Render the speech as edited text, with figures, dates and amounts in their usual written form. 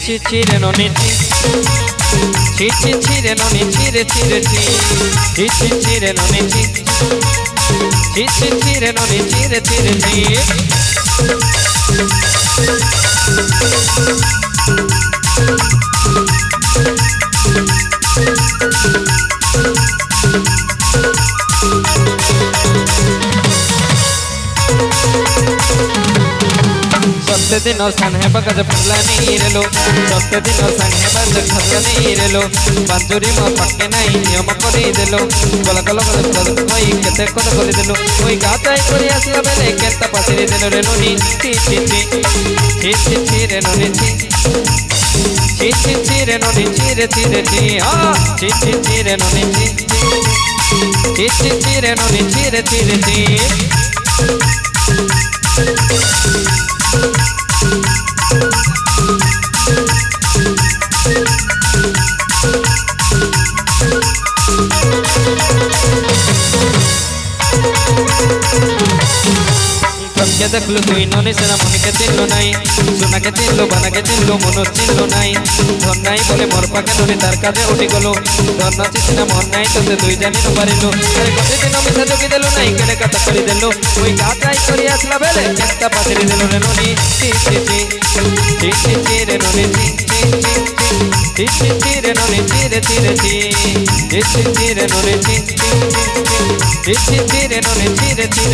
chire no ni chire no ni chire no ni chire no ni chire सस्ते दिन सन है बगज फरला नहीं रेलो सस्ते दिन सन है बगज फरला नहीं रेलो बांजुरी म पक्के नहीं नियम करी देलो गल गल गल कोई केते कोते करी देलो कोई गाताई करी आसला बेले केता पासिरी देलो रे नोनी ची रे नोनी ची रे नोनी ची हां ची रे नोनी ची रे नोनी ची के देखलो तुई ननी सेना मन के चिनलो नाई सोना के चिनलो बना के चिनलो मन चिनलो नाई धन नाई बोले मोर पाके ननी तार काजे उठी गलो धन चिना मन नाई तोते दुई जानी न पारिलो अरे गोटे दिन मिसा जोगी देलो नाई केने कथा करी देलो ओई गाताई करी आसला बेले केता पासिरी देलो रे ननी ची रे ननी ची रे ननी ची रे ननी ची